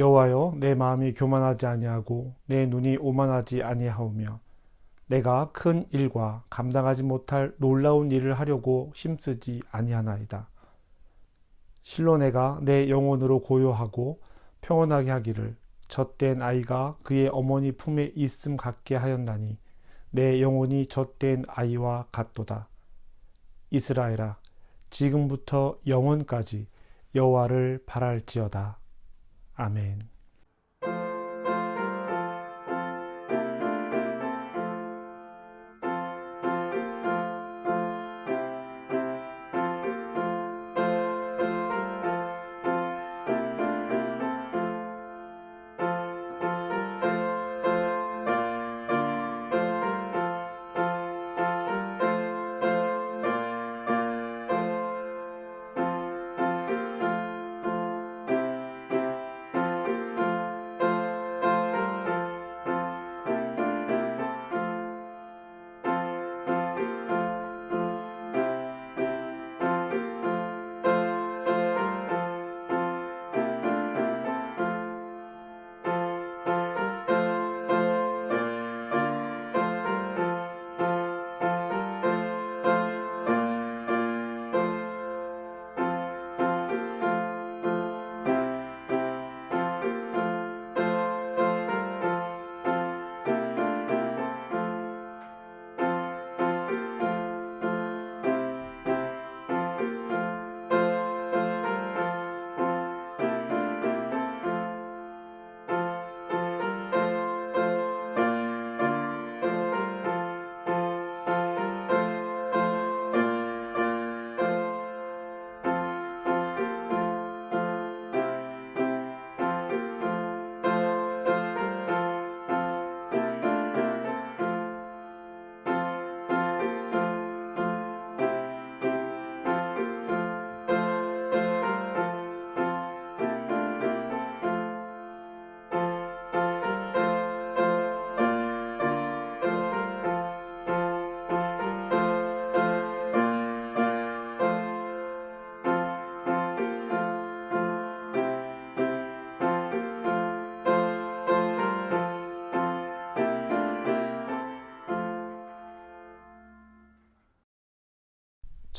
여호와여, 내 마음이 교만하지 아니하고 내 눈이 오만하지 아니하오며 내가 큰 일과 감당하지 못할 놀라운 일을 하려고 힘쓰지 아니하나이다. 실로 내가 내 영혼으로 고요하고 평온하게 하기를 젖된 아이가 그의 어머니 품에 있음 같게 하였나니 내 영혼이 젖된 아이와 같도다. 이스라엘아, 지금부터 영원까지 여호와를 바랄지어다. 아멘.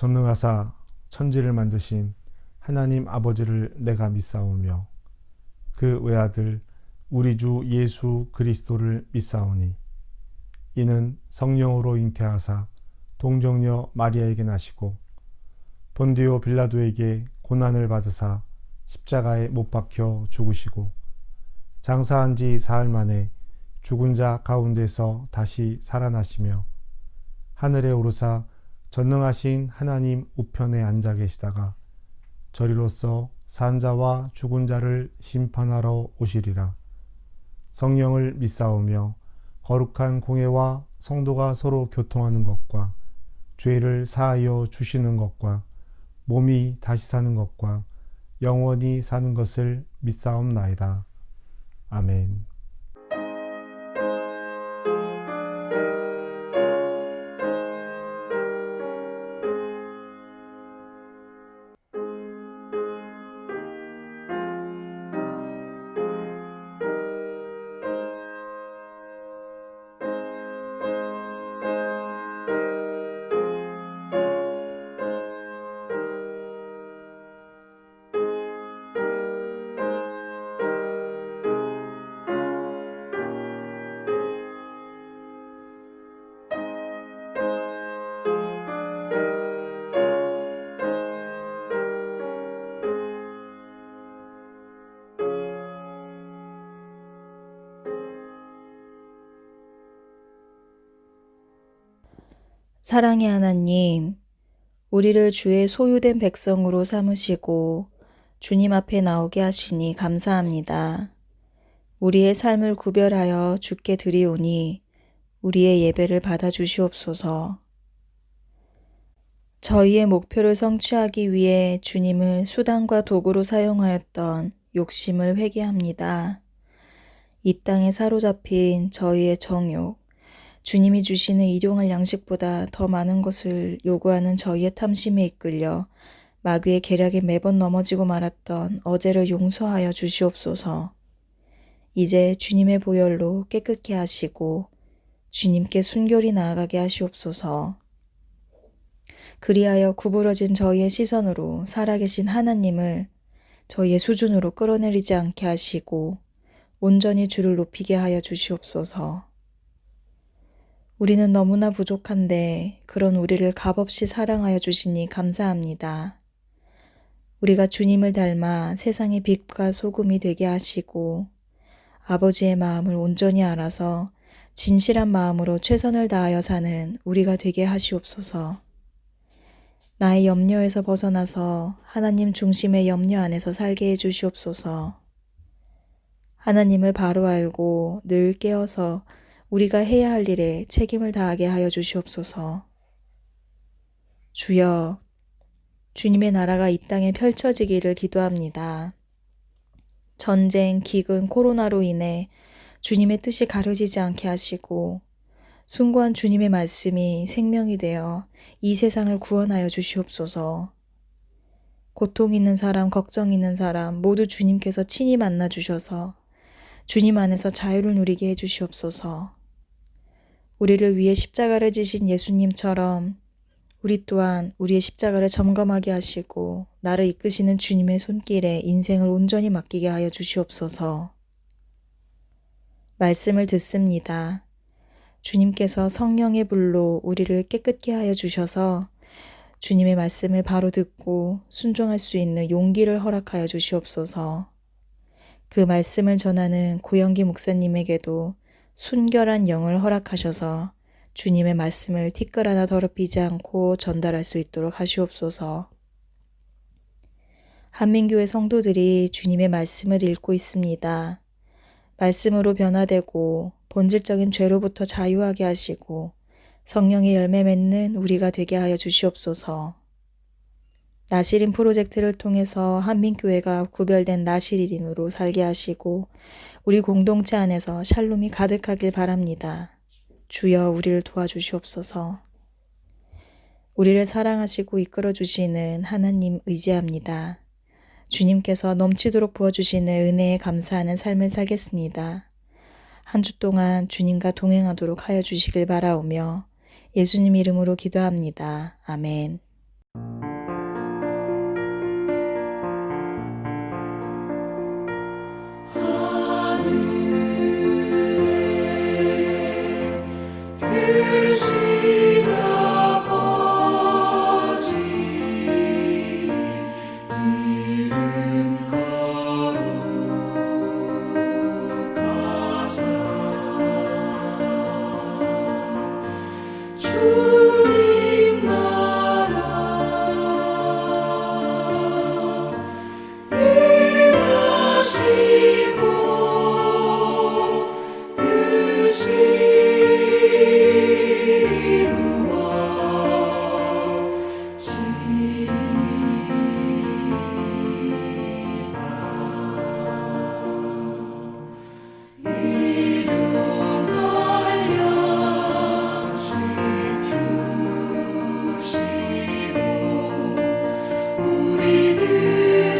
전능하사 천지를 만드신 하나님 아버지를 내가 믿사오며 그 외아들 우리 주 예수 그리스도를 믿사오니 이는 성령으로 잉태하사 동정녀 마리아에게 나시고 본디오 빌라도에게 고난을 받으사 십자가에 못 박혀 죽으시고 장사한 지 사흘 만에 죽은 자 가운데서 다시 살아나시며 하늘에 오르사 전능하신 하나님 우편에 앉아 계시다가 저리로서 산 자와 죽은 자를 심판하러 오시리라. 성령을 믿사오며 거룩한 공회와 성도가 서로 교통하는 것과 죄를 사하여 주시는 것과 몸이 다시 사는 것과 영원히 사는 것을 믿사옵나이다. 아멘. 사랑의 하나님, 우리를 주의 소유된 백성으로 삼으시고 주님 앞에 나오게 하시니 감사합니다. 우리의 삶을 구별하여 주께 드리오니 우리의 예배를 받아주시옵소서. 저희의 목표를 성취하기 위해 주님을 수단과 도구로 사용하였던 욕심을 회개합니다. 이 땅에 사로잡힌 저희의 정욕, 주님이 주시는 일용할 양식보다 더 많은 것을 요구하는 저희의 탐심에 이끌려 마귀의 계략에 매번 넘어지고 말았던 어제를 용서하여 주시옵소서. 이제 주님의 보혈로 깨끗게 하시고 주님께 순결히 나아가게 하시옵소서. 그리하여 구부러진 저희의 시선으로 살아계신 하나님을 저희의 수준으로 끌어내리지 않게 하시고 온전히 주를 높이게 하여 주시옵소서. 우리는 너무나 부족한데 그런 우리를 값없이 사랑하여 주시니 감사합니다. 우리가 주님을 닮아 세상의 빛과 소금이 되게 하시고 아버지의 마음을 온전히 알아서 진실한 마음으로 최선을 다하여 사는 우리가 되게 하시옵소서. 나의 염려에서 벗어나서 하나님 중심의 염려 안에서 살게 해 주시옵소서. 하나님을 바로 알고 늘 깨어서 우리가 해야 할 일에 책임을 다하게 하여 주시옵소서. 주여, 주님의 나라가 이 땅에 펼쳐지기를 기도합니다. 전쟁, 기근, 코로나로 인해 주님의 뜻이 가려지지 않게 하시고 숭고한 주님의 말씀이 생명이 되어 이 세상을 구원하여 주시옵소서. 고통 있는 사람, 걱정 있는 사람 모두 주님께서 친히 만나 주셔서 주님 안에서 자유를 누리게 해 주시옵소서. 우리를 위해 십자가를 지신 예수님처럼 우리 또한 우리의 십자가를 점검하게 하시고 나를 이끄시는 주님의 손길에 인생을 온전히 맡기게 하여 주시옵소서. 말씀을 듣습니다. 주님께서 성령의 불로 우리를 깨끗게 하여 주셔서 주님의 말씀을 바로 듣고 순종할 수 있는 용기를 허락하여 주시옵소서. 그 말씀을 전하는 고영기 목사님에게도 순결한 영을 허락하셔서 주님의 말씀을 티끌 하나 더럽히지 않고 전달할 수 있도록 하시옵소서. 한민교회 성도들이 주님의 말씀을 읽고 있습니다. 말씀으로 변화되고 본질적인 죄로부터 자유하게 하시고 성령의 열매 맺는 우리가 되게 하여 주시옵소서. 나시린 프로젝트를 통해서 한민교회가 구별된 나시린으로 살게 하시고 우리 공동체 안에서 샬롬이 가득하길 바랍니다. 주여 우리를 도와주시옵소서. 우리를 사랑하시고 이끌어주시는 하나님 의지합니다. 주님께서 넘치도록 부어주시는 은혜에 감사하는 삶을 살겠습니다. 한 주 동안 주님과 동행하도록 하여 주시길 바라오며 예수님 이름으로 기도합니다. 아멘. 주님 나라 일하시고 뜻이 우리들의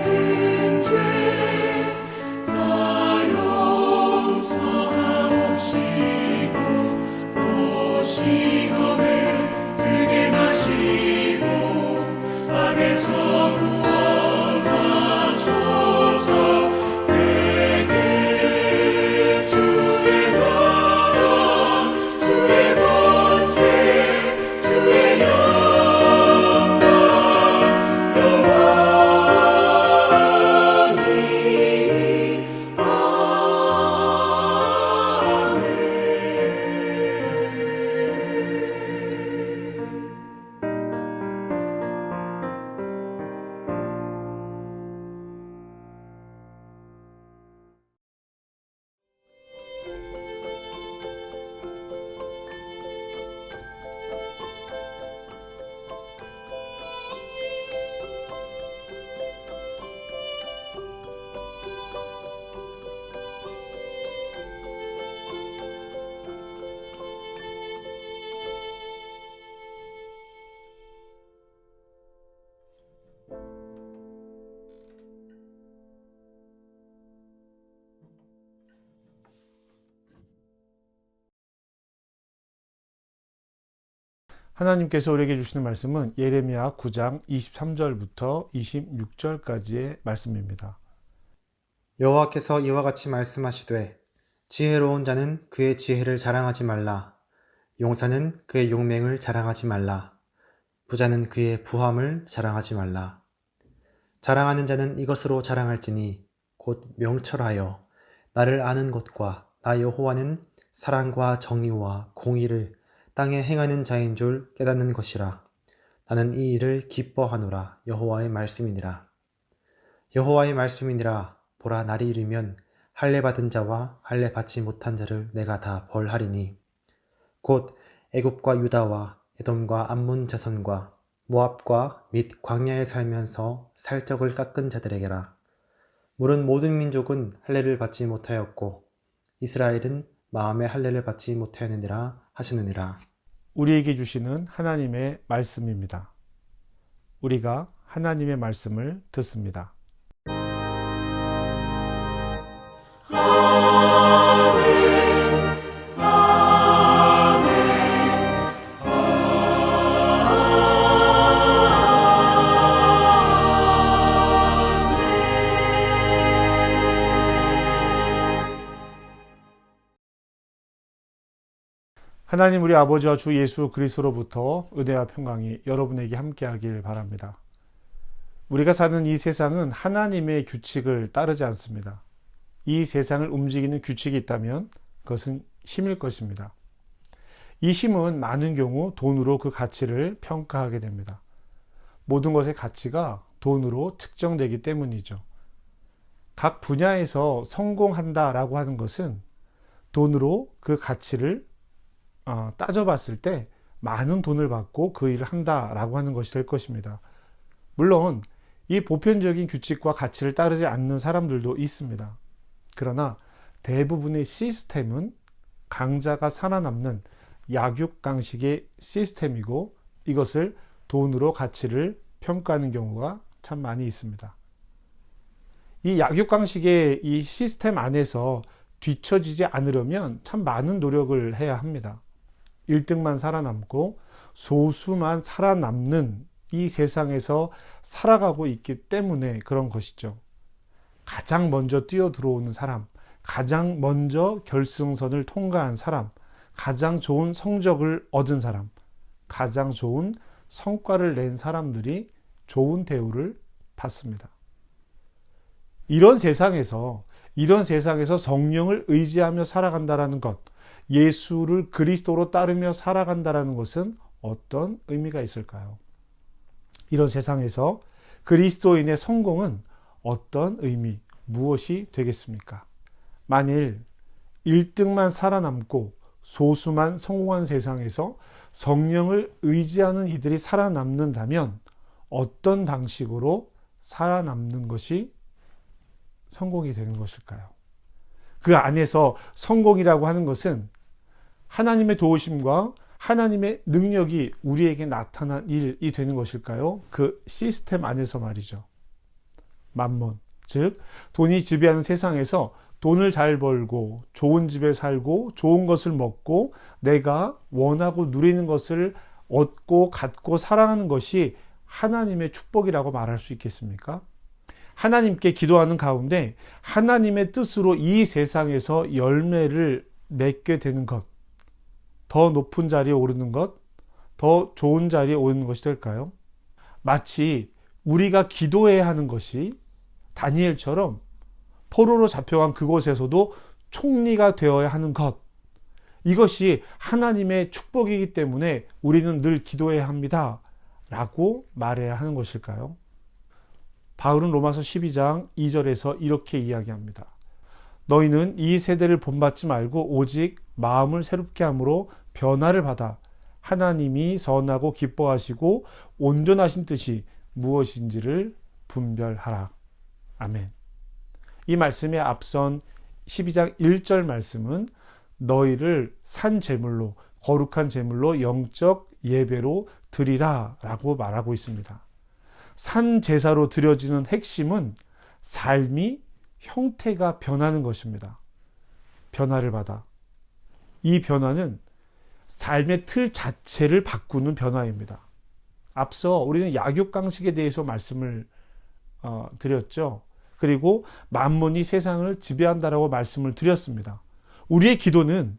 큰 죄 다 용서하옵시고 또 시험에 들게 마시고 악에서 구원하소서. 내게 주의 나라 주의 권세 주의 영광 영원히 아멘. 하나님께서 우리에게 주시는 말씀은 예레미야 9장 23절부터 26절까지의 말씀입니다. 여호와께서 이와 같이 말씀하시되 지혜로운 자는 그의 지혜를 자랑하지 말라. 용사는 그의 용맹을 자랑하지 말라. 부자는 그의 부함을 자랑하지 말라. 자랑하는 자는 이것으로 자랑할지니 곧 명철하여 나를 아는 것과 나 여호와는 사랑과 정의와 공의를 땅에 행하는 자인 줄 깨닫는 것이라. 나는 이 일을 기뻐하노라. 여호와의 말씀이니라. 여호와의 말씀이니라. 보라, 날이 이르면 할례 받은 자와 할례 받지 못한 자를 내가 다 벌하리니 곧 애굽과 유다와 에돔과 암몬 자손과 모압과 및 광야에 살면서 살적을 깎은 자들에게라. 물은 모든 민족은 할례를 받지 못하였고 이스라엘은 마음의 할례를 받지 못하였느니라 하시느니라. 우리에게 주시는 하나님의 말씀입니다. 우리가 하나님의 말씀을 듣습니다. 하나님 우리 아버지와 주 예수 그리스도로부터 은혜와 평강이 여러분에게 함께하길 바랍니다. 우리가 사는 이 세상은 하나님의 규칙을 따르지 않습니다. 이 세상을 움직이는 규칙이 있다면 그것은 힘일 것입니다. 이 힘은 많은 경우 돈으로 그 가치를 평가하게 됩니다. 모든 것의 가치가 돈으로 측정되기 때문이죠. 각 분야에서 성공한다라고 하는 것은 돈으로 그 가치를 따져봤을 때 많은 돈을 받고 그 일을 한다라고 하는 것이 될 것입니다. 물론 이 보편적인 규칙과 가치를 따르지 않는 사람들도 있습니다. 그러나 대부분의 시스템은 강자가 살아남는 약육강식의 시스템이고 이것을 돈으로 가치를 평가하는 경우가 참 많이 있습니다. 이 약육강식의 이 시스템 안에서 뒤처지지 않으려면 참 많은 노력을 해야 합니다. 1등만 살아남고 소수만 살아남는 이 세상에서 살아가고 있기 때문에 그런 것이죠. 가장 먼저 뛰어들어오는 사람, 가장 먼저 결승선을 통과한 사람, 가장 좋은 성적을 얻은 사람, 가장 좋은 성과를 낸 사람들이 좋은 대우를 받습니다. 이런 세상에서 성령을 의지하며 살아간다는 것, 예수를 그리스도로 따르며 살아간다는 것은 어떤 의미가 있을까요? 이런 세상에서 그리스도인의 성공은 어떤 의미, 무엇이 되겠습니까? 만일 1등만 살아남고 소수만 성공한 세상에서 성령을 의지하는 이들이 살아남는다면 어떤 방식으로 살아남는 것이 성공이 되는 것일까요? 그 안에서 성공이라고 하는 것은 하나님의 도우심과 하나님의 능력이 우리에게 나타난 일이 되는 것일까요? 그 시스템 안에서 말이죠. 만몬, 즉 돈이 지배하는 세상에서 돈을 잘 벌고 좋은 집에 살고 좋은 것을 먹고 내가 원하고 누리는 것을 얻고 갖고 사랑하는 것이 하나님의 축복이라고 말할 수 있겠습니까? 하나님께 기도하는 가운데 하나님의 뜻으로 이 세상에서 열매를 맺게 되는 것, 더 높은 자리에 오르는 것, 더 좋은 자리에 오르는 것이 될까요? 마치 우리가 기도해야 하는 것이 다니엘처럼 포로로 잡혀간 그곳에서도 총리가 되어야 하는 것, 이것이 하나님의 축복이기 때문에 우리는 늘 기도해야 합니다 라고 말해야 하는 것일까요? 바울은 로마서 12장 2절에서 이렇게 이야기합니다. 너희는 이 세대를 본받지 말고 오직 마음을 새롭게 함으로 변화를 받아 하나님이 선하고 기뻐하시고 온전하신 뜻이 무엇인지를 분별하라. 아멘. 이 말씀에 앞선 12장 1절 말씀은 너희를 산 제물로, 거룩한 제물로 영적 예배로 드리라 라고 말하고 있습니다. 산 제사로 드려지는 핵심은 삶이 형태가 변하는 것입니다. 변화를 받아. 이 변화는 삶의 틀 자체를 바꾸는 변화입니다. 앞서 우리는 약육강식에 대해서 말씀을 드렸죠. 그리고 만문이 세상을 지배한다라고 말씀을 드렸습니다. 우리의 기도는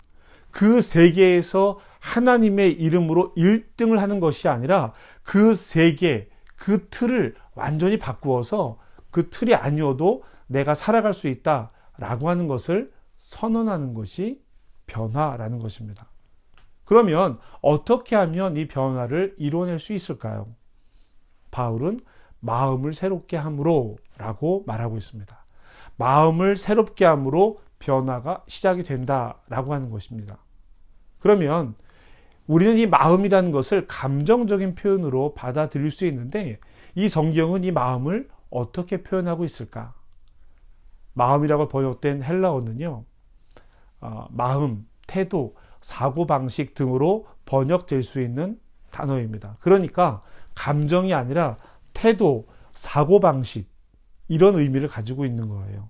그 세계에서 하나님의 이름으로 1등을 하는 것이 아니라 그 세계, 그 틀을 완전히 바꾸어서 그 틀이 아니어도 내가 살아갈 수 있다라고 하는 것을 선언하는 것이 변화라는 것입니다. 그러면 어떻게 하면 이 변화를 이뤄낼 수 있을까요? 바울은 마음을 새롭게 함으로 라고 말하고 있습니다. 마음을 새롭게 함으로 변화가 시작이 된다라고 하는 것입니다. 그러면 우리는 이 마음이라는 것을 감정적인 표현으로 받아들일 수 있는데 이 성경은 이 마음을 어떻게 표현하고 있을까? 마음이라고 번역된 헬라어는요, 마음, 태도, 사고방식 등으로 번역될 수 있는 단어입니다. 그러니까 감정이 아니라 태도, 사고방식, 이런 의미를 가지고 있는 거예요.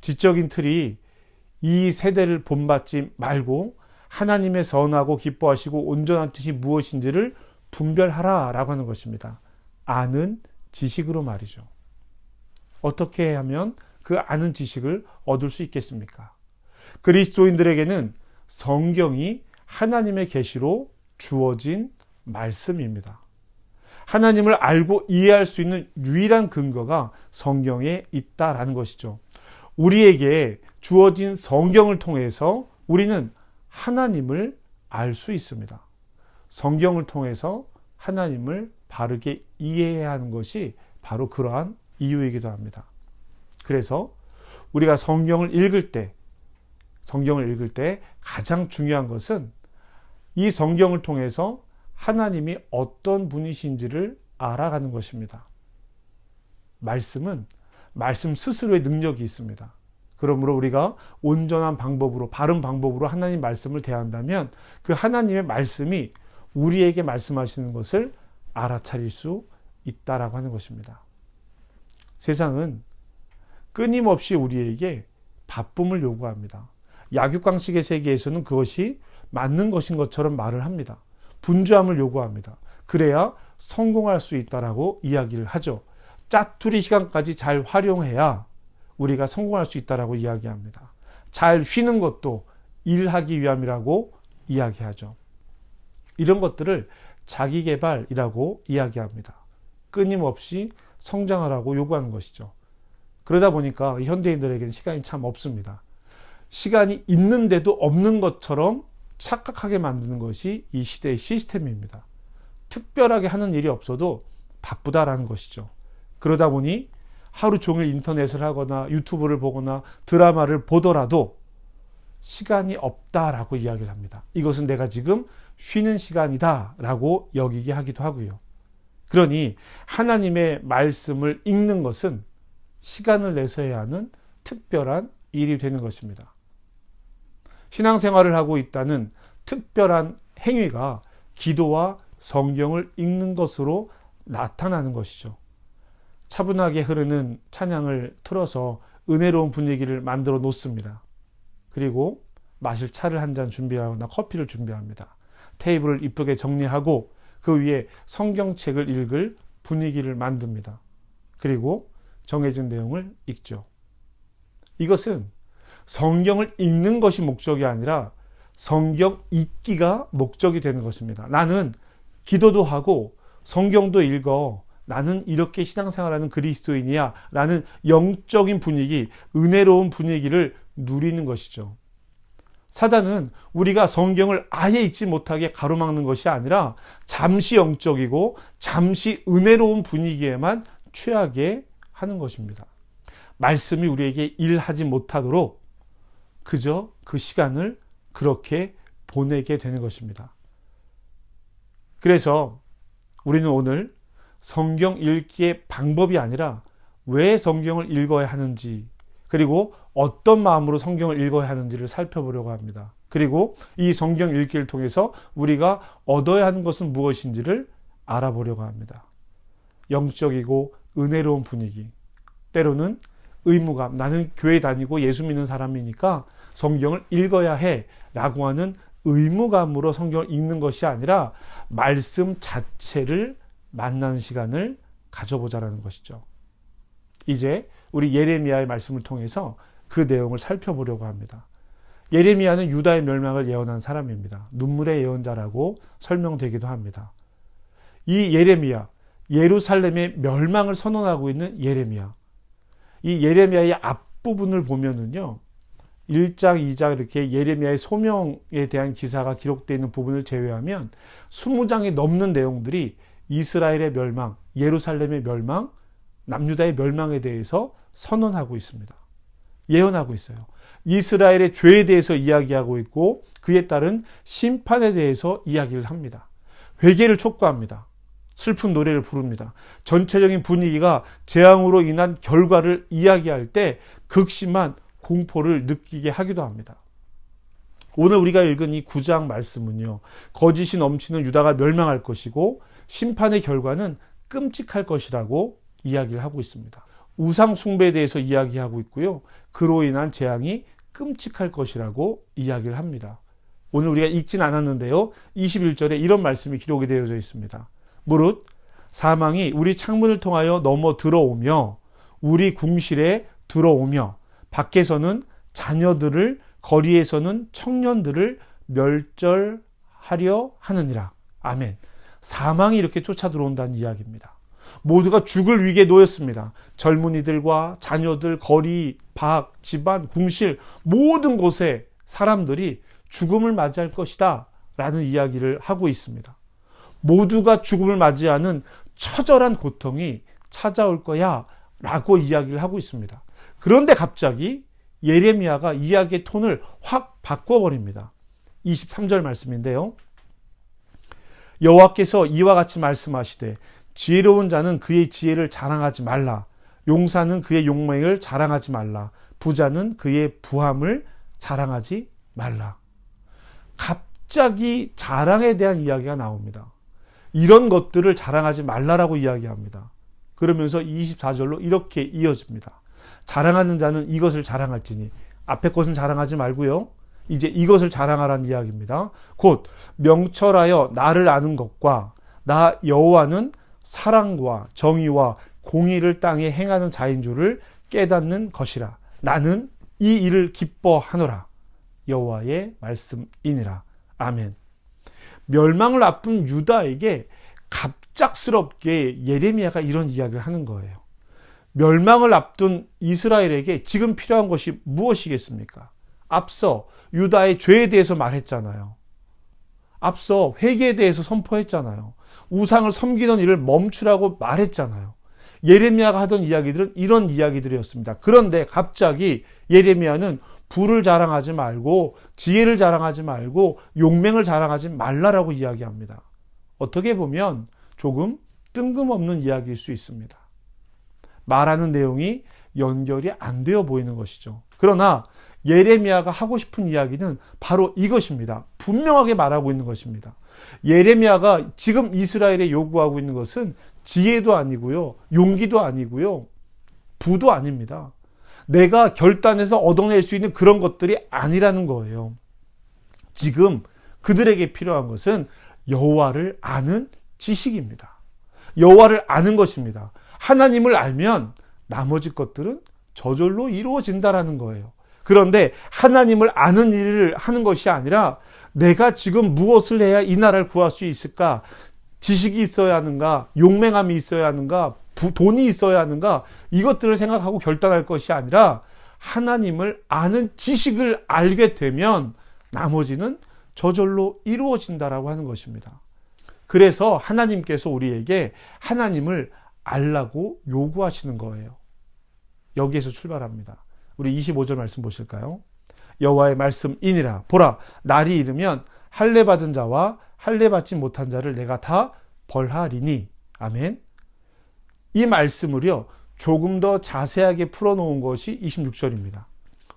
지적인 틀이 이 세대를 본받지 말고 하나님의 선하고 기뻐하시고 온전한 뜻이 무엇인지를 분별하라라고 하는 것입니다. 아는 지식으로 말이죠. 어떻게 하면 그 아는 지식을 얻을 수 있겠습니까? 그리스도인들에게는 성경이 하나님의 계시로 주어진 말씀입니다. 하나님을 알고 이해할 수 있는 유일한 근거가 성경에 있다라는 것이죠. 우리에게 주어진 성경을 통해서 우리는 하나님을 알 수 있습니다. 성경을 통해서 하나님을 바르게 이해해야 하는 것이 바로 그러한 이유이기도 합니다. 그래서 우리가 성경을 읽을 때 가장 중요한 것은 이 성경을 통해서 하나님이 어떤 분이신지를 알아가는 것입니다. 말씀은 말씀 스스로의 능력이 있습니다. 그러므로 우리가 온전한 방법으로, 바른 방법으로 하나님 말씀을 대한다면 그 하나님의 말씀이 우리에게 말씀하시는 것을 알아차릴 수 있다라고 하는 것입니다. 세상은 끊임없이 우리에게 바쁨을 요구합니다. 약육강식의 세계에서는 그것이 맞는 것인 것처럼 말을 합니다. 분주함을 요구합니다. 그래야 성공할 수 있다라고 이야기를 하죠. 짜투리 시간까지 잘 활용해야 우리가 성공할 수 있다라고 이야기합니다. 잘 쉬는 것도 일하기 위함이라고 이야기하죠. 이런 것들을 자기개발이라고 이야기합니다. 끊임없이 성장하라고 요구하는 것이죠. 그러다 보니까 현대인들에게는 시간이 참 없습니다. 시간이 있는데도 없는 것처럼 착각하게 만드는 것이 이 시대의 시스템입니다. 특별하게 하는 일이 없어도 바쁘다라는 것이죠. 그러다 보니 하루 종일 인터넷을 하거나 유튜브를 보거나 드라마를 보더라도 시간이 없다라고 이야기를 합니다. 이것은 내가 지금 쉬는 시간이다라고 여기게 하기도 하고요. 그러니 하나님의 말씀을 읽는 것은 시간을 내서 해야 하는 특별한 일이 되는 것입니다. 신앙생활을 하고 있다는 특별한 행위가 기도와 성경을 읽는 것으로 나타나는 것이죠. 차분하게 흐르는 찬양을 틀어서 은혜로운 분위기를 만들어 놓습니다. 그리고 마실 차를 한 잔 준비하거나 커피를 준비합니다. 테이블을 이쁘게 정리하고 그 위에 성경책을 읽을 분위기를 만듭니다. 그리고 정해진 내용을 읽죠. 이것은 성경을 읽는 것이 목적이 아니라 성경 읽기가 목적이 되는 것입니다. 나는 기도도 하고 성경도 읽어. 나는 이렇게 신앙생활하는 그리스도인이야 라는 영적인 분위기, 은혜로운 분위기를 누리는 것이죠. 사단은 우리가 성경을 아예 읽지 못하게 가로막는 것이 아니라 잠시 영적이고 잠시 은혜로운 분위기에만 취하게 하는 것입니다. 말씀이 우리에게 일하지 못하도록 그저 그 시간을 그렇게 보내게 되는 것입니다. 그래서 우리는 오늘 성경 읽기의 방법이 아니라 왜 성경을 읽어야 하는지, 그리고 어떤 마음으로 성경을 읽어야 하는지를 살펴보려고 합니다. 그리고 이 성경 읽기를 통해서 우리가 얻어야 하는 것은 무엇인지를 알아보려고 합니다. 영적이고 은혜로운 분위기, 때로는 의무감, 나는 교회 다니고 예수 믿는 사람이니까 성경을 읽어야 해 라고 하는 의무감으로 성경을 읽는 것이 아니라 말씀 자체를 만나는 시간을 가져보자라는 것이죠. 이제 우리 예레미야의 말씀을 통해서 그 내용을 살펴보려고 합니다. 예레미야는 유다의 멸망을 예언한 사람입니다. 눈물의 예언자라고 설명되기도 합니다. 이 예레미야, 예루살렘의 멸망을 선언하고 있는 예레미야. 이 예레미야의 앞부분을 보면은요, 1장, 2장 이렇게 예레미야의 소명에 대한 기사가 기록되어 있는 부분을 제외하면 20장이 넘는 내용들이 이스라엘의 멸망, 예루살렘의 멸망, 남유다의 멸망에 대해서 선언하고 있습니다. 예언하고 있어요. 이스라엘의 죄에 대해서 이야기하고 있고 그에 따른 심판에 대해서 이야기를 합니다. 회개를 촉구합니다. 슬픈 노래를 부릅니다. 전체적인 분위기가 재앙으로 인한 결과를 이야기할 때 극심한 공포를 느끼게 하기도 합니다. 오늘 우리가 읽은 이 9장 말씀은요, 거짓이 넘치는 유다가 멸망할 것이고 심판의 결과는 끔찍할 것이라고 이야기를 하고 있습니다. 우상 숭배에 대해서 이야기하고 있고요, 그로 인한 재앙이 끔찍할 것이라고 이야기를 합니다. 오늘 우리가 읽진 않았는데요, 21절에 이런 말씀이 기록이 되어져 있습니다. 무릇 사망이 우리 창문을 통하여 넘어 들어오며 우리 궁실에 들어오며 밖에서는 자녀들을, 거리에서는 청년들을 멸절하려 하느니라. 아멘. 사망이 이렇게 쫓아 들어온다는 이야기입니다. 모두가 죽을 위기에 놓였습니다. 젊은이들과 자녀들, 거리, 박, 집안, 궁실 모든 곳에 사람들이 죽음을 맞이할 것이다 라는 이야기를 하고 있습니다. 모두가 죽음을 맞이하는 처절한 고통이 찾아올 거야 라고 이야기를 하고 있습니다. 그런데 갑자기 예레미야가 이야기의 톤을 확 바꿔버립니다. 23절 말씀인데요. 여호와께서 이와 같이 말씀하시되 지혜로운 자는 그의 지혜를 자랑하지 말라. 용사는 그의 용맹을 자랑하지 말라. 부자는 그의 부함을 자랑하지 말라. 갑자기 자랑에 대한 이야기가 나옵니다. 이런 것들을 자랑하지 말라라고 이야기합니다. 그러면서 24절로 이렇게 이어집니다. 자랑하는 자는 이것을 자랑할지니, 앞에 것은 자랑하지 말고요, 이제 이것을 자랑하라는 이야기입니다. 곧 명철하여 나를 아는 것과 나 여호와는 사랑과 정의와 공의를 땅에 행하는 자인 줄을 깨닫는 것이라. 나는 이 일을 기뻐하노라. 여호와의 말씀이니라. 아멘. 멸망을 앞둔 유다에게 갑작스럽게 예레미야가 이런 이야기를 하는 거예요. 멸망을 앞둔 이스라엘에게 지금 필요한 것이 무엇이겠습니까? 앞서 유다의 죄에 대해서 말했잖아요. 앞서 회개에 대해서 선포했잖아요. 우상을 섬기는 일을 멈추라고 말했잖아요. 예레미야가 하던 이야기들은 이런 이야기들이었습니다. 그런데 갑자기 예레미야는 부를 자랑하지 말고 지혜를 자랑하지 말고 용맹을 자랑하지 말라라고 이야기합니다. 어떻게 보면 조금 뜬금없는 이야기일 수 있습니다. 말하는 내용이 연결이 안 되어 보이는 것이죠. 그러나 예레미야가 하고 싶은 이야기는 바로 이것입니다. 분명하게 말하고 있는 것입니다. 예레미야가 지금 이스라엘에 요구하고 있는 것은 지혜도 아니고요, 용기도 아니고요, 부도 아닙니다. 내가 결단해서 얻어낼 수 있는 그런 것들이 아니라는 거예요. 지금 그들에게 필요한 것은 여호와를 아는 지식입니다. 여호와를 아는 것입니다. 하나님을 알면 나머지 것들은 저절로 이루어진다라는 거예요. 그런데 하나님을 아는 일을 하는 것이 아니라 내가 지금 무엇을 해야 이 나라를 구할 수 있을까? 지식이 있어야 하는가? 용맹함이 있어야 하는가? 돈이 있어야 하는가? 이것들을 생각하고 결단할 것이 아니라 하나님을 아는 지식을 알게 되면 나머지는 저절로 이루어진다라고 하는 것입니다. 그래서 하나님께서 우리에게 하나님을 알라고 요구하시는 거예요. 여기에서 출발합니다. 우리 25절 말씀 보실까요? 여호와의 말씀이니라. 보라, 날이 이르면 할례 받은 자와 할례 받지 못한 자를 내가 다 벌하리니. 아멘. 이 말씀을요, 조금 더 자세하게 풀어놓은 것이 26절입니다.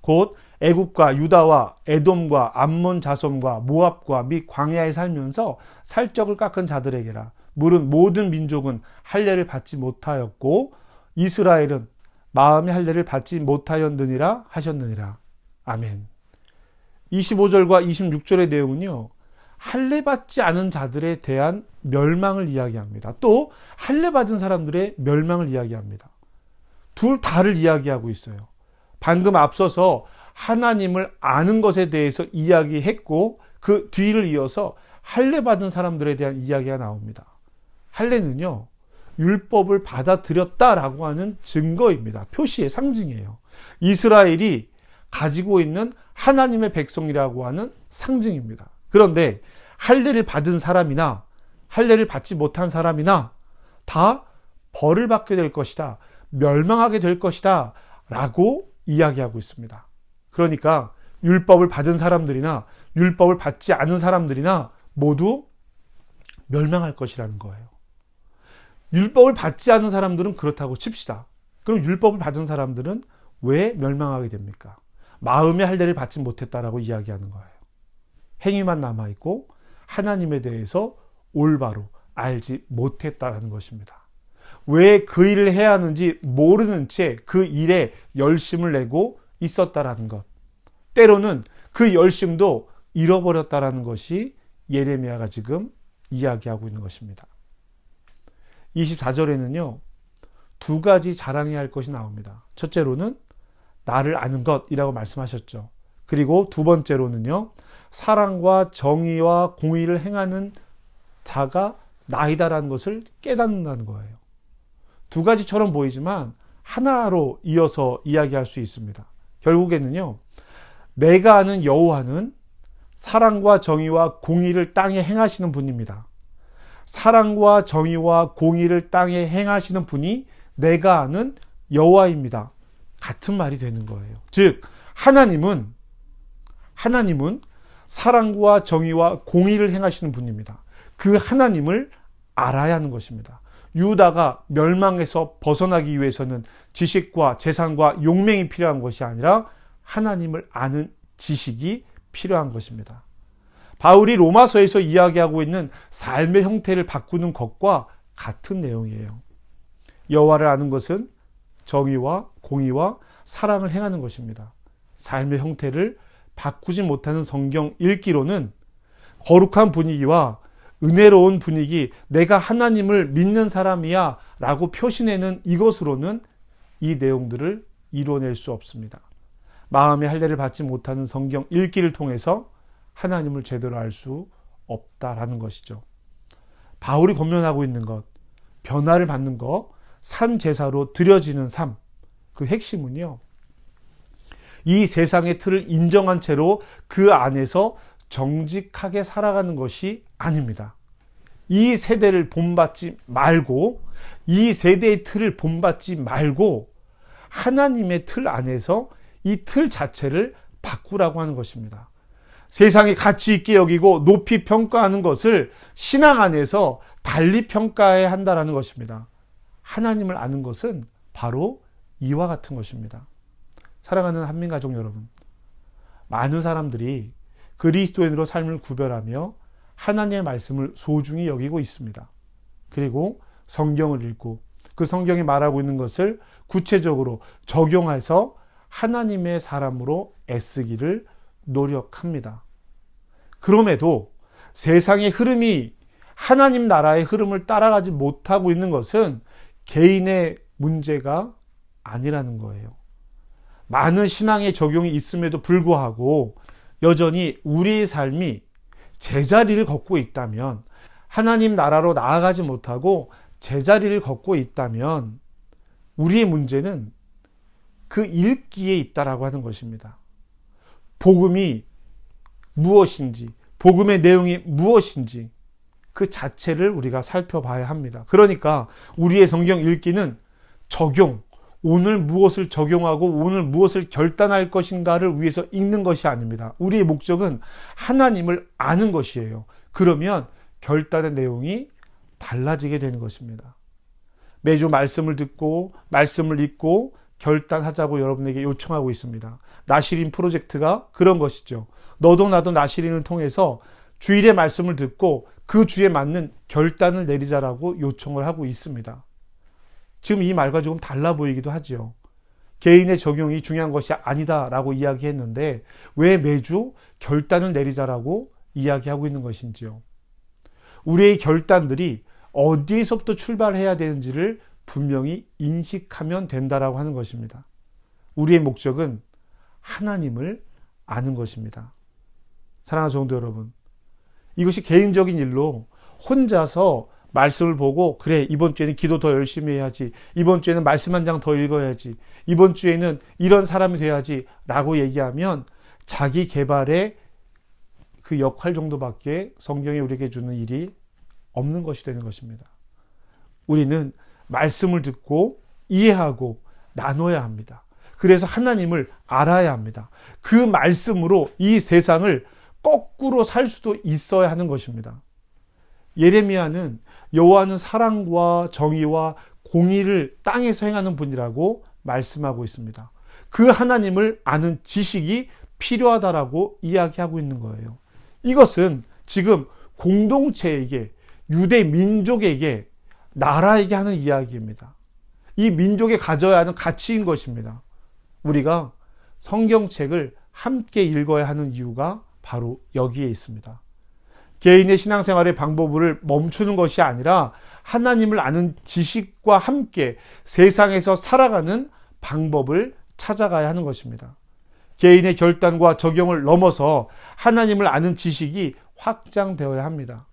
곧 애굽과 유다와 에돔과 암몬 자손과 모압과 및 광야에 살면서 살적을 깎은 자들에게라. 물은 모든 민족은 할례를 받지 못하였고 이스라엘은 마음의 할례를 받지 못하였느니라 하셨느니라. 아멘. 25절과 26절의 내용은요, 할례받지 않은 자들에 대한 멸망을 이야기합니다. 또 할례받은 사람들의 멸망을 이야기합니다. 둘 다를 이야기하고 있어요. 방금 앞서서 하나님을 아는 것에 대해서 이야기했고 그 뒤를 이어서 할례받은 사람들에 대한 이야기가 나옵니다. 할례는요, 율법을 받아들였다라고 하는 증거입니다. 표시의 상징이에요. 이스라엘이 가지고 있는 하나님의 백성이라고 하는 상징입니다. 그런데 할례를 받은 사람이나 할례를 받지 못한 사람이나 다 벌을 받게 될 것이다, 멸망하게 될 것이다 라고 이야기하고 있습니다. 그러니까 율법을 받은 사람들이나 율법을 받지 않은 사람들이나 모두 멸망할 것이라는 거예요. 율법을 받지 않은 사람들은 그렇다고 칩시다. 그럼 율법을 받은 사람들은 왜 멸망하게 됩니까? 마음의 할례를 받지 못했다라고 이야기하는 거예요. 행위만 남아있고 하나님에 대해서 올바로 알지 못했다라는 것입니다. 왜 그 일을 해야 하는지 모르는 채 그 일에 열심을 내고 있었다라는 것. 때로는 그 열심도 잃어버렸다라는 것이 예레미야가 지금 이야기하고 있는 것입니다. 24절에는요, 두 가지 자랑해야 할 것이 나옵니다. 첫째로는 나를 아는 것이라고 말씀하셨죠. 그리고 두 번째로는요, 사랑과 정의와 공의를 행하는 자가 나이다라는 것을 깨닫는다는 거예요. 두 가지처럼 보이지만 하나로 이어서 이야기할 수 있습니다. 결국에는요, 내가 아는 여호와는 사랑과 정의와 공의를 땅에 행하시는 분입니다. 사랑과 정의와 공의를 땅에 행하시는 분이 내가 아는 여호와입니다. 같은 말이 되는 거예요. 즉 하나님은 사랑과 정의와 공의를 행하시는 분입니다. 그 하나님을 알아야 하는 것입니다. 유다가 멸망에서 벗어나기 위해서는 지식과 재산과 용맹이 필요한 것이 아니라 하나님을 아는 지식이 필요한 것입니다. 바울이 로마서에서 이야기하고 있는 삶의 형태를 바꾸는 것과 같은 내용이에요. 여호와를 아는 것은 정의와 공의와 사랑을 행하는 것입니다. 삶의 형태를 바꾸지 못하는 성경 읽기로는 거룩한 분위기와 은혜로운 분위기, 내가 하나님을 믿는 사람이야 라고 표시내는 이것으로는 이 내용들을 이뤄낼 수 없습니다. 마음의 할례를 받지 못하는 성경 읽기를 통해서 하나님을 제대로 알 수 없다라는 것이죠. 바울이 권면하고 있는 것, 변화를 받는 것, 산 제사로 드려지는 삶, 그 핵심은요, 이 세상의 틀을 인정한 채로 그 안에서 정직하게 살아가는 것이 아닙니다. 이 세대를 본받지 말고, 이 세대의 틀을 본받지 말고 하나님의 틀 안에서 이 틀 자체를 바꾸라고 하는 것입니다. 세상이 가치 있게 여기고 높이 평가하는 것을 신앙 안에서 달리 평가해야 한다는 것입니다. 하나님을 아는 것은 바로 이와 같은 것입니다. 사랑하는 한민가족 여러분, 많은 사람들이 그리스도인으로 삶을 구별하며 하나님의 말씀을 소중히 여기고 있습니다. 그리고 성경을 읽고 그 성경이 말하고 있는 것을 구체적으로 적용해서 하나님의 사람으로 애쓰기를 노력합니다. 그럼에도 세상의 흐름이 하나님 나라의 흐름을 따라가지 못하고 있는 것은 개인의 문제가 아니라는 거예요. 많은 신앙의 적용이 있음에도 불구하고 여전히 우리의 삶이 제자리를 걷고 있다면, 하나님 나라로 나아가지 못하고 제자리를 걷고 있다면 우리의 문제는 그 읽기에 있다라고 하는 것입니다. 복음이 무엇인지, 복음의 내용이 무엇인지 그 자체를 우리가 살펴봐야 합니다. 그러니까 우리의 성경 읽기는 적용, 오늘 무엇을 적용하고 오늘 무엇을 결단할 것인가를 위해서 읽는 것이 아닙니다. 우리의 목적은 하나님을 아는 것이에요. 그러면 결단의 내용이 달라지게 되는 것입니다. 매주 말씀을 듣고 말씀을 읽고 결단하자고 여러분에게 요청하고 있습니다. 나시린 프로젝트가 그런 것이죠. 너도 나도 나시린을 통해서 주일의 말씀을 듣고 그 주에 맞는 결단을 내리자라고 요청을 하고 있습니다. 지금 이 말과 조금 달라 보이기도 하죠. 개인의 적용이 중요한 것이 아니다라고 이야기했는데 왜 매주 결단을 내리자라고 이야기하고 있는 것인지요. 우리의 결단들이 어디에서부터 출발해야 되는지를 분명히 인식하면 된다라고 하는 것입니다. 우리의 목적은 하나님을 아는 것입니다. 사랑하는 성도 여러분, 이것이 개인적인 일로 혼자서 말씀을 보고 그래 이번 주에는 기도 더 열심히 해야지, 이번 주에는 말씀 한 장 더 읽어야지, 이번 주에는 이런 사람이 돼야지 라고 얘기하면 자기 개발의 그 역할 정도밖에 성경이 우리에게 주는 일이 없는 것이 되는 것입니다. 우리는 말씀을 듣고 이해하고 나눠야 합니다. 그래서 하나님을 알아야 합니다. 그 말씀으로 이 세상을 거꾸로 살 수도 있어야 하는 것입니다. 예레미야는 여호와는 사랑과 정의와 공의를 땅에서 행하는 분이라고 말씀하고 있습니다. 그 하나님을 아는 지식이 필요하다라고 이야기하고 있는 거예요. 이것은 지금 공동체에게, 유대 민족에게, 나라에게 하는 이야기입니다. 이 민족에 가져야 하는 가치인 것입니다. 우리가 성경책을 함께 읽어야 하는 이유가 바로 여기에 있습니다. 개인의 신앙생활의 방법을 멈추는 것이 아니라 하나님을 아는 지식과 함께 세상에서 살아가는 방법을 찾아가야 하는 것입니다. 개인의 결단과 적용을 넘어서 하나님을 아는 지식이 확장되어야 합니다.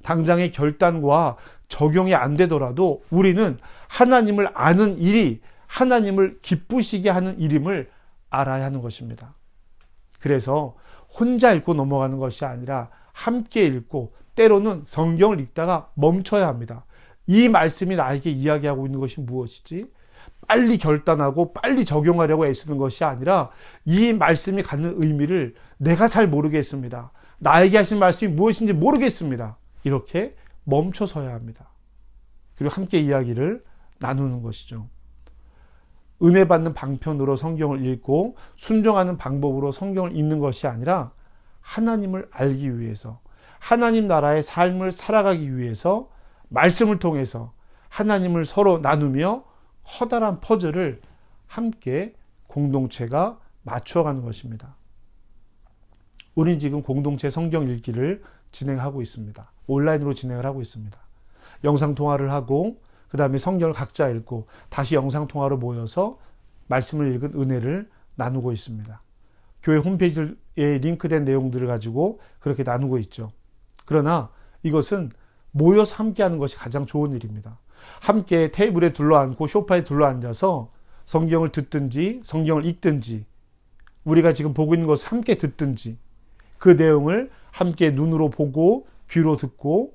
당장의 결단과 적용이 안 되더라도 우리는 하나님을 아는 일이 하나님을 기쁘시게 하는 일임을 알아야 하는 것입니다. 그래서 혼자 읽고 넘어가는 것이 아니라 함께 읽고 때로는 성경을 읽다가 멈춰야 합니다. 이 말씀이 나에게 이야기하고 있는 것이 무엇이지? 빨리 결단하고 빨리 적용하려고 애쓰는 것이 아니라 이 말씀이 갖는 의미를 내가 잘 모르겠습니다. 나에게 하신 말씀이 무엇인지 모르겠습니다. 이렇게 멈춰서야 합니다. 그리고 함께 이야기를 나누는 것이죠. 은혜 받는 방편으로 성경을 읽고 순종하는 방법으로 성경을 읽는 것이 아니라 하나님을 알기 위해서, 하나님 나라의 삶을 살아가기 위해서 말씀을 통해서 하나님을 서로 나누며 커다란 퍼즐을 함께 공동체가 맞춰가는 것입니다. 우리는 지금 공동체 성경 읽기를 진행하고 있습니다. 온라인으로 진행을 하고 있습니다. 영상통화를 하고 그 다음에 성경을 각자 읽고 다시 영상통화로 모여서 말씀을 읽은 은혜를 나누고 있습니다. 교회 홈페이지에 링크된 내용들을 가지고 그렇게 나누고 있죠. 그러나 이것은 모여서 함께하는 것이 가장 좋은 일입니다. 함께 테이블에 둘러앉고 소파에 둘러앉아서 성경을 듣든지 성경을 읽든지 우리가 지금 보고 있는 것을 함께 듣든지 그 내용을 함께 눈으로 보고 귀로 듣고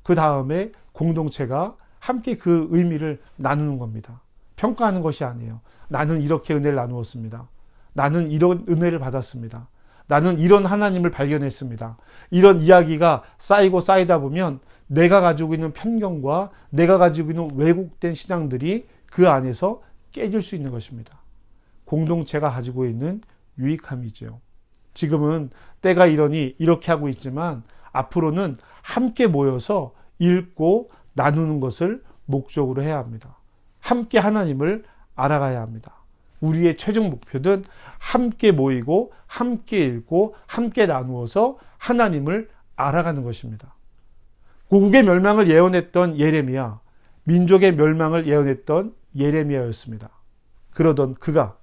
그 다음에 공동체가 함께 그 의미를 나누는 겁니다. 평가하는 것이 아니에요. 나는 이렇게 은혜를 나누었습니다. 나는 이런 은혜를 받았습니다. 나는 이런 하나님을 발견했습니다. 이런 이야기가 쌓이고 쌓이다 보면 내가 가지고 있는 편견과 내가 가지고 있는 왜곡된 신앙들이 그 안에서 깨질 수 있는 것입니다. 공동체가 가지고 있는 유익함이죠. 지금은 때가 이러니 이렇게 하고 있지만 앞으로는 함께 모여서 읽고 나누는 것을 목적으로 해야 합니다. 함께 하나님을 알아가야 합니다. 우리의 최종 목표는 함께 모이고 함께 읽고 함께 나누어서 하나님을 알아가는 것입니다. 고국의 멸망을 예언했던 예레미야, 민족의 멸망을 예언했던 예레미야였습니다. 그러던 그가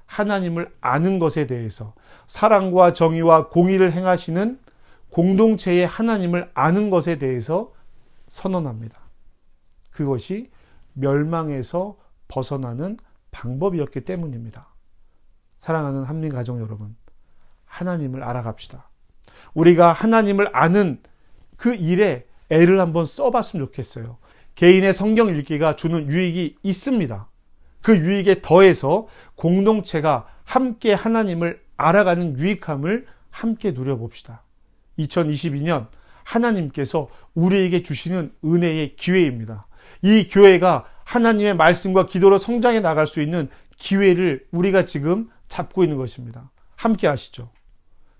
하나님을 아는 것에 대해서 사랑과 정의와 공의를 행하시는 공동체의 하나님을 아는 것에 대해서 선언합니다. 그것이 멸망에서 벗어나는 방법이었기 때문입니다. 사랑하는 한민가족 여러분, 하나님을 알아갑시다. 우리가 하나님을 아는 그 일에 애를 한번 써봤으면 좋겠어요. 개인의 성경 읽기가 주는 유익이 있습니다. 그 유익에 더해서 공동체가 함께 하나님을 알아가는 유익함을 함께 누려봅시다. 2022년 하나님께서 우리에게 주시는 은혜의 기회입니다. 이 교회가 하나님의 말씀과 기도로 성장해 나갈 수 있는 기회를 우리가 지금 잡고 있는 것입니다. 함께 하시죠.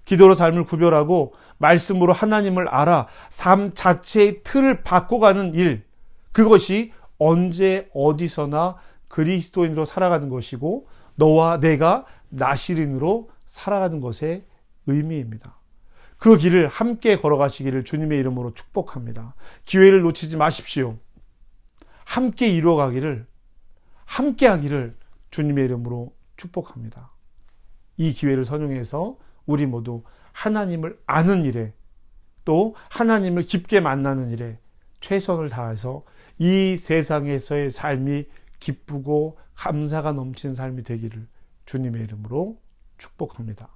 기도로 삶을 구별하고 말씀으로 하나님을 알아 삶 자체의 틀을 바꿔가는 일, 그것이 언제 어디서나 그리스도인으로 살아가는 것이고 너와 내가 나시린으로 살아가는 것의 의미입니다. 그 길을 함께 걸어가시기를 주님의 이름으로 축복합니다. 기회를 놓치지 마십시오. 함께 이루어가기를, 함께 하기를 주님의 이름으로 축복합니다. 이 기회를 선용해서 우리 모두 하나님을 아는 일에, 또 하나님을 깊게 만나는 일에 최선을 다해서 이 세상에서의 삶이 기쁘고 감사가 넘치는 삶이 되기를 주님의 이름으로 축복합니다.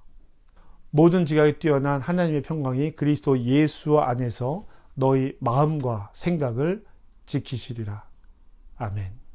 모든 지각이 뛰어난 하나님의 평강이 그리스도 예수 안에서 너희 마음과 생각을 지키시리라. 아멘.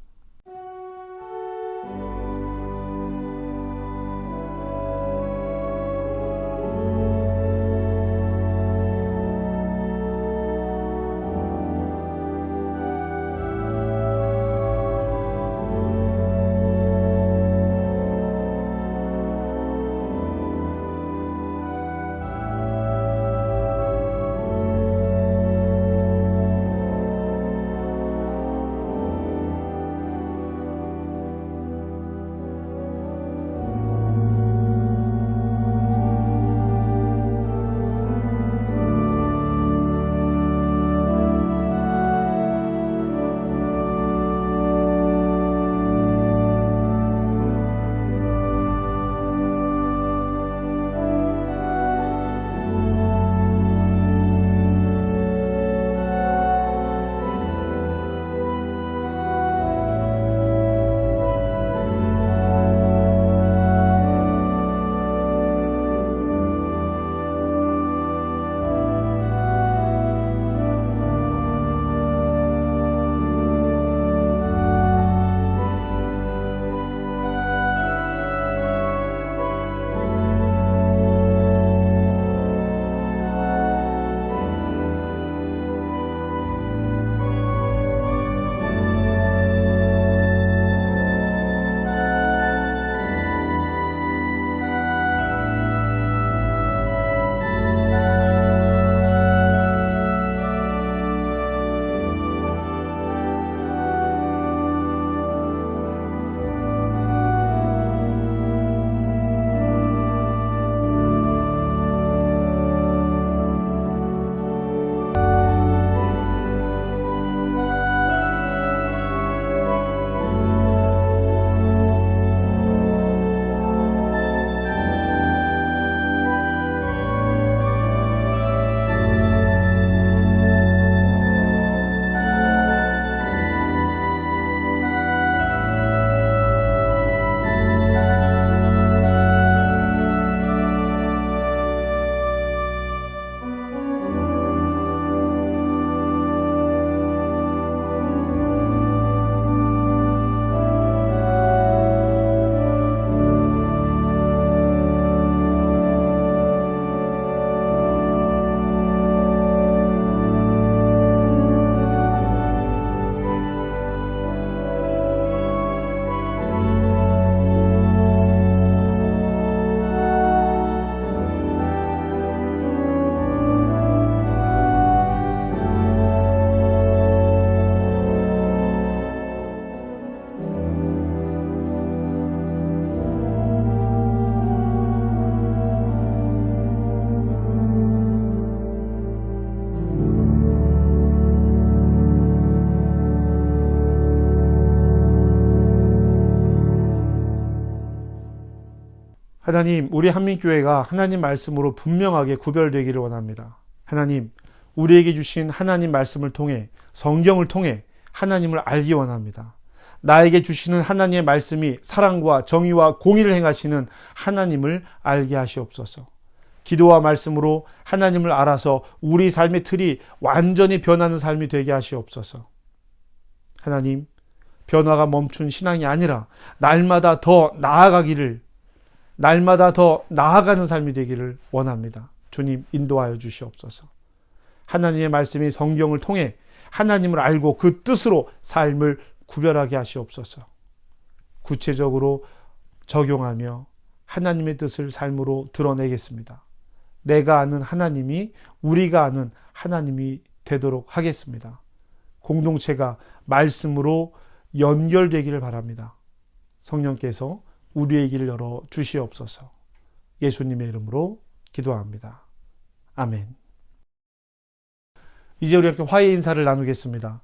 하나님, 우리 한민교회가 하나님 말씀으로 분명하게 구별되기를 원합니다. 하나님, 우리에게 주신 하나님 말씀을 통해, 성경을 통해 하나님을 알기 원합니다. 나에게 주시는 하나님의 말씀이 사랑과 정의와 공의를 행하시는 하나님을 알게 하시옵소서. 기도와 말씀으로 하나님을 알아서 우리 삶의 틀이 완전히 변하는 삶이 되게 하시옵소서. 하나님, 변화가 멈춘 신앙이 아니라 날마다 더 나아가기를, 날마다 더 나아가는 삶이 되기를 원합니다. 주님, 인도하여 주시옵소서. 하나님의 말씀이 성경을 통해 하나님을 알고 그 뜻으로 삶을 구별하게 하시옵소서. 구체적으로 적용하며 하나님의 뜻을 삶으로 드러내겠습니다. 내가 아는 하나님이 우리가 아는 하나님이 되도록 하겠습니다. 공동체가 말씀으로 연결되기를 바랍니다. 성령께서 우리의 길을 열어 주시옵소서. 예수님의 이름으로 기도합니다. 아멘. 이제 우리 함께 화해 인사를 나누겠습니다.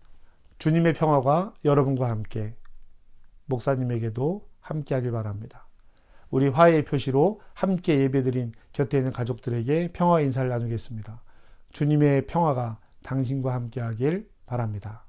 주님의 평화가 여러분과 함께, 목사님에게도 함께 하길 바랍니다. 우리 화해의 표시로 함께 예배드린 곁에 있는 가족들에게 평화 인사를 나누겠습니다. 주님의 평화가 당신과 함께 하길 바랍니다.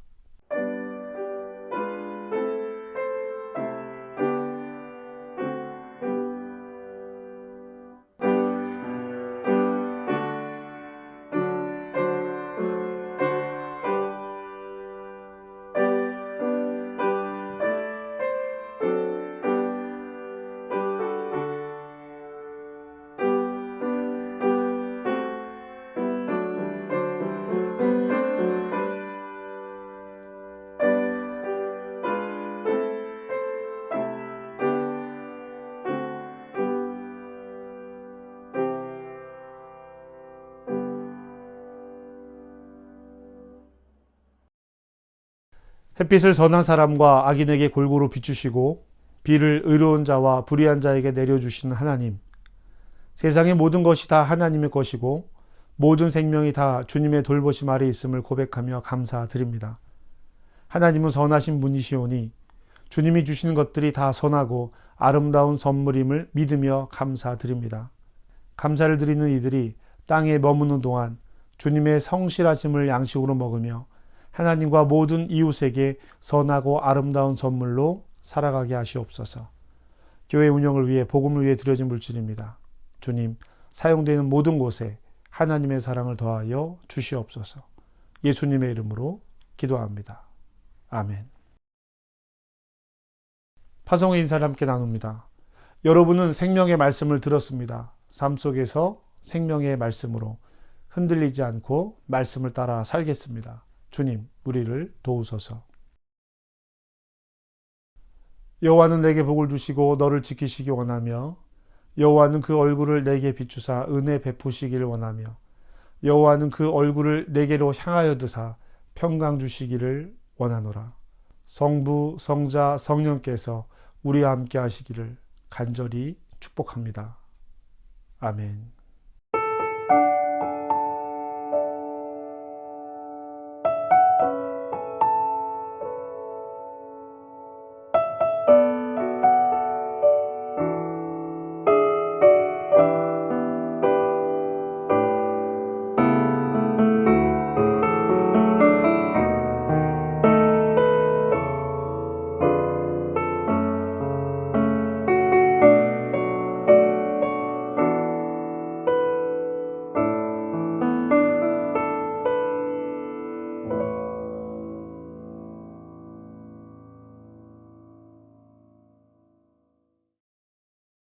햇빛을 선한 사람과 악인에게 골고루 비추시고 비를 의로운 자와 불의한 자에게 내려주시는 하나님, 세상의 모든 것이 다 하나님의 것이고 모든 생명이 다 주님의 돌보심 아래 있음을 고백하며 감사드립니다. 하나님은 선하신 분이시오니 주님이 주시는 것들이 다 선하고 아름다운 선물임을 믿으며 감사드립니다. 감사를 드리는 이들이 땅에 머무는 동안 주님의 성실하심을 양식으로 먹으며 하나님과 모든 이웃에게 선하고 아름다운 선물로 살아가게 하시옵소서. 교회 운영을 위해 복음을 위해 드려진 물질입니다. 주님, 사용되는 모든 곳에 하나님의 사랑을 더하여 주시옵소서. 예수님의 이름으로 기도합니다. 아멘. 파송의 인사를 함께 나눕니다. 여러분은 생명의 말씀을 들었습니다. 삶 속에서 생명의 말씀으로 흔들리지 않고 말씀을 따라 살겠습니다. 주님, 우리를 도우소서. 여호와는 내게 복을 주시고 너를 지키시기 원하며 여호와는 그 얼굴을 내게 비추사 은혜 베푸시기를 원하며 여호와는 그 얼굴을 내게로 향하여 드사 평강 주시기를 원하노라. 성부, 성자, 성령께서 우리와 함께 하시기를 간절히 축복합니다. 아멘.